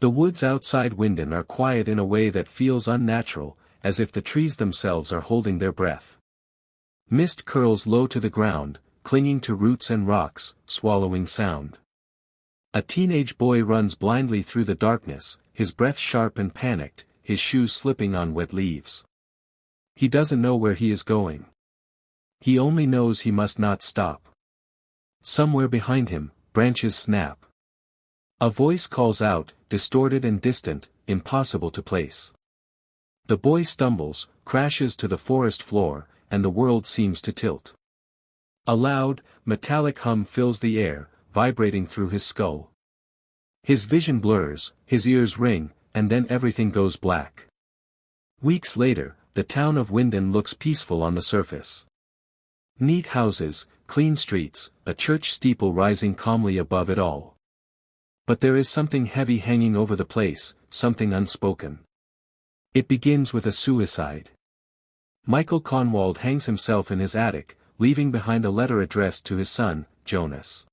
The woods outside Winden are quiet in a way that feels unnatural, as if the trees themselves are holding their breath. Mist curls low to the ground, clinging to roots and rocks, swallowing sound. A teenage boy runs blindly through the darkness, his breath sharp and panicked, his shoes slipping on wet leaves. He doesn't know where he is going. He only knows he must not stop. Somewhere behind him, branches snap. A voice calls out, distorted and distant, impossible to place. The boy stumbles, crashes to the forest floor, and the world seems to tilt. A loud, metallic hum fills the air, vibrating through his skull. His vision blurs, his ears ring, and then everything goes black. Weeks later, the town of Winden looks peaceful on the surface. Neat houses, clean streets, a church steeple rising calmly above it all. But there is something heavy hanging over the place, something unspoken. It begins with a suicide. Michael Conwald hangs himself in his attic, leaving behind a letter addressed to his son, Jonas.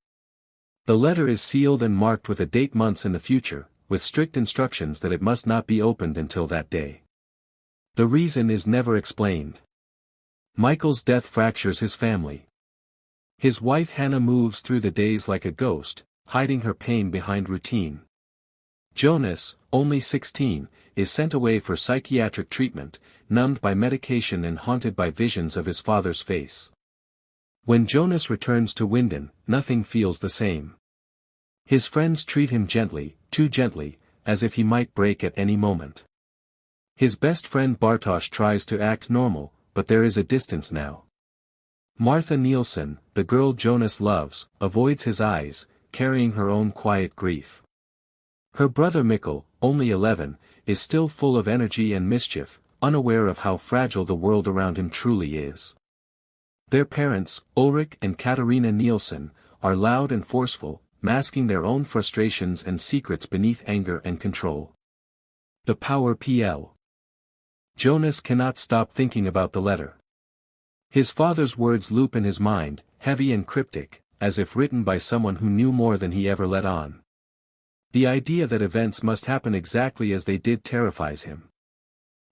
The letter is sealed and marked with a date months in the future, with strict instructions that it must not be opened until that day. The reason is never explained. Michael's death fractures his family. His wife Hannah moves through the days like a ghost, hiding her pain behind routine. Jonas, only 16, is sent away for psychiatric treatment, numbed by medication and haunted by visions of his father's face. When Jonas returns to Winden, nothing feels the same. His friends treat him gently, too gently, as if he might break at any moment. His best friend Bartosz tries to act normal, but there is a distance now. Martha Nielsen, the girl Jonas loves, avoids his eyes, carrying her own quiet grief. Her brother Mikkel, only 11, is still full of energy and mischief, unaware of how fragile the world around him truly is. Their parents, Ulrich and Katarina Nielsen, are loud and forceful, masking their own frustrations and secrets beneath anger and control. The Power PL. Jonas cannot stop thinking about the letter. His father's words loop in his mind, heavy and cryptic, as if written by someone who knew more than he ever let on. The idea that events must happen exactly as they did terrifies him.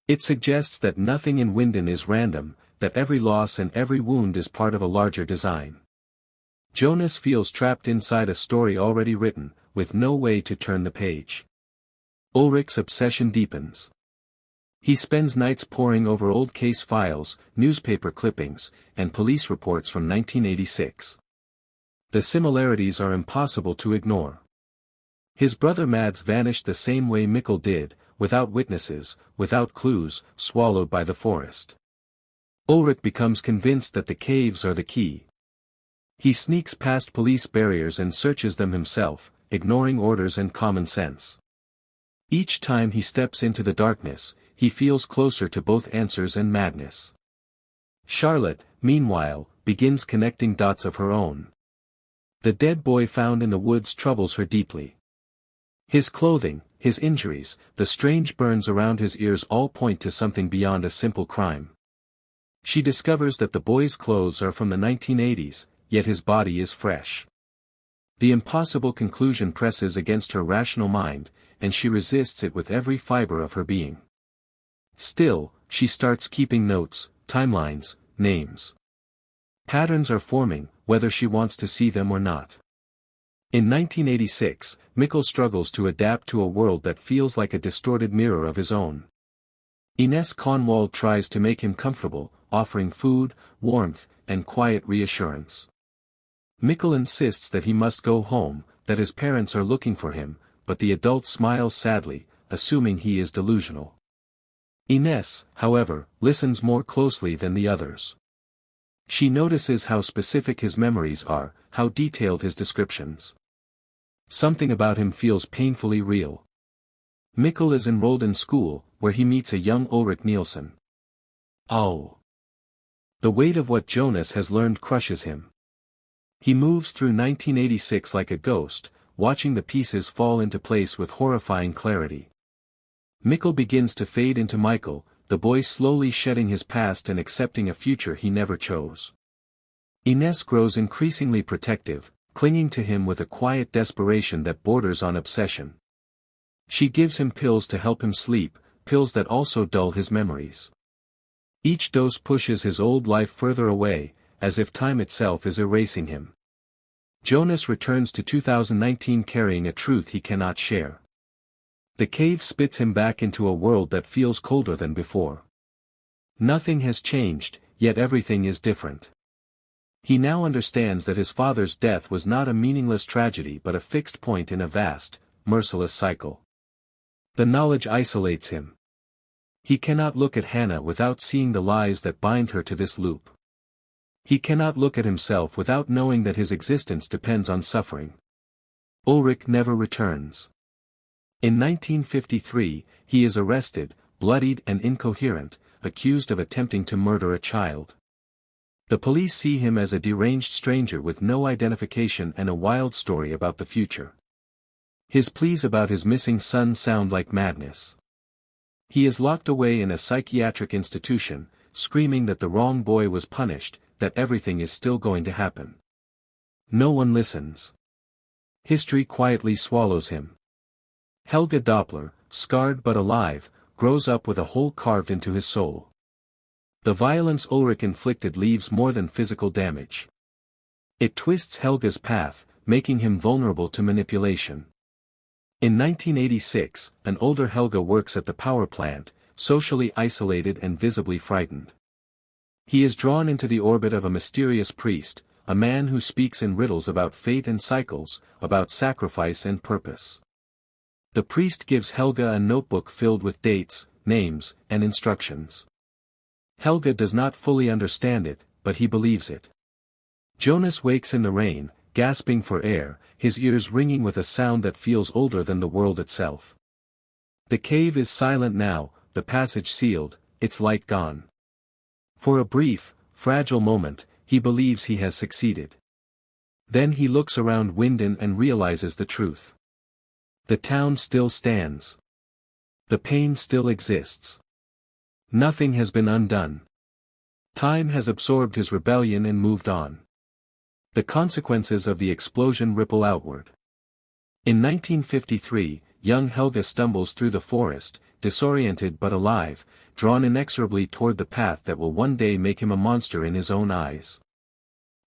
It suggests that nothing in Winden is random, that every loss and every wound is part of a larger design. Jonas feels trapped inside a story already written, with no way to turn the page. Ulrich's obsession deepens. He spends nights poring over old case files, newspaper clippings, and police reports from 1986. The similarities are impossible to ignore. His brother Mads vanished the same way Mikkel did, without witnesses, without clues, swallowed by the forest. Ulrich becomes convinced that the caves are the key. He sneaks past police barriers and searches them himself, ignoring orders and common sense. Each time he steps into the darkness, he feels closer to both answers and madness. Charlotte, meanwhile, begins connecting dots of her own. The dead boy found in the woods troubles her deeply. His clothing, his injuries, the strange burns around his ears all point to something beyond a simple crime. She discovers that the boy's clothes are from the 1980s, yet his body is fresh. The impossible conclusion presses against her rational mind, and she resists it with every fiber of her being. Still, she starts keeping notes, timelines, names. Patterns are forming, whether she wants to see them or not. In 1986, Mikkel struggles to adapt to a world that feels like a distorted mirror of his own. Ines Conwald tries to make him comfortable, offering food, warmth, and quiet reassurance. Mikkel insists that he must go home, that his parents are looking for him, but the adult smiles sadly, assuming he is delusional. Ines, however, listens more closely than the others. She notices how specific his memories are, how detailed his descriptions. Something about him feels painfully real. Mikkel is enrolled in school, where he meets a young Ulrich Nielsen. Oh! The weight of what Jonas has learned crushes him. He moves through 1986 like a ghost, watching the pieces fall into place with horrifying clarity. Mikkel begins to fade into Michael, the boy slowly shedding his past and accepting a future he never chose. Ines grows increasingly protective, clinging to him with a quiet desperation that borders on obsession. She gives him pills to help him sleep, pills that also dull his memories. Each dose pushes his old life further away, as if time itself is erasing him. Jonas returns to 2019 carrying a truth he cannot share. The cave spits him back into a world that feels colder than before. Nothing has changed, yet everything is different. He now understands that his father's death was not a meaningless tragedy but a fixed point in a vast, merciless cycle. The knowledge isolates him. He cannot look at Hannah without seeing the lies that bind her to this loop. He cannot look at himself without knowing that his existence depends on suffering. Ulrich never returns. In 1953, he is arrested, bloodied and incoherent, accused of attempting to murder a child. The police see him as a deranged stranger with no identification and a wild story about the future. His pleas about his missing son sound like madness. He is locked away in a psychiatric institution, screaming that the wrong boy was punished, that everything is still going to happen. No one listens. History quietly swallows him. Helga Doppler, scarred but alive, grows up with a hole carved into his soul. The violence Ulrich inflicted leaves more than physical damage. It twists Helga's path, making him vulnerable to manipulation. In 1986, an older Helga works at the power plant, socially isolated and visibly frightened. He is drawn into the orbit of a mysterious priest, a man who speaks in riddles about fate and cycles, about sacrifice and purpose. The priest gives Helga a notebook filled with dates, names, and instructions. Helga does not fully understand it, but he believes it. Jonas wakes in the rain, gasping for air, his ears ringing with a sound that feels older than the world itself. The cave is silent now, the passage sealed, its light gone. For a brief, fragile moment, he believes he has succeeded. Then he looks around Winden and realizes the truth. The town still stands. The pain still exists. Nothing has been undone. Time has absorbed his rebellion and moved on. The consequences of the explosion ripple outward. In 1953, young Helga stumbles through the forest, disoriented but alive, drawn inexorably toward the path that will one day make him a monster in his own eyes.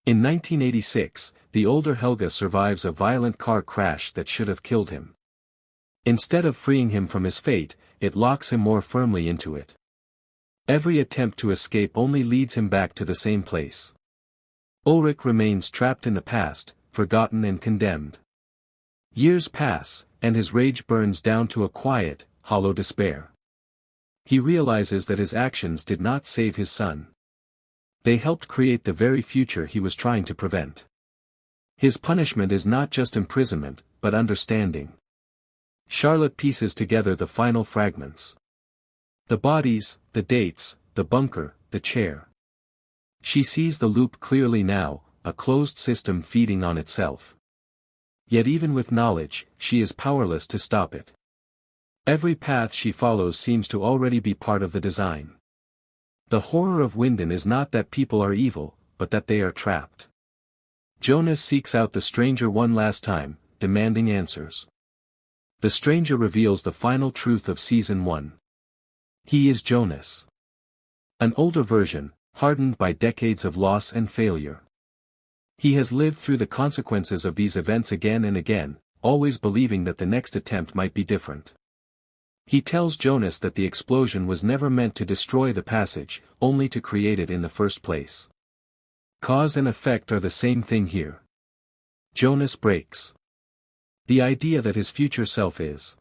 In 1986, the older Helga survives a violent car crash that should have killed him. Instead of freeing him from his fate, it locks him more firmly into it. Every attempt to escape only leads him back to the same place. Ulrich remains trapped in the past, forgotten and condemned. Years pass, and his rage burns down to a quiet, hollow despair. He realizes that his actions did not save his son. They helped create the very future he was trying to prevent. His punishment is not just imprisonment, but understanding. Charlotte pieces together the final fragments. The bodies, the dates, the bunker, the chair. She sees the loop clearly now, a closed system feeding on itself. Yet even with knowledge, she is powerless to stop it. Every path she follows seems to already be part of the design. The horror of Winden is not that people are evil, but that they are trapped. Jonas seeks out the stranger one last time, demanding answers. The stranger reveals the final truth of Season 1. He is Jonas. An older version, hardened by decades of loss and failure. He has lived through the consequences of these events again and again, always believing that the next attempt might be different. He tells Jonas that the explosion was never meant to destroy the passage, only to create it in the first place. Cause and effect are the same thing here. Jonas breaks. The idea that his future self is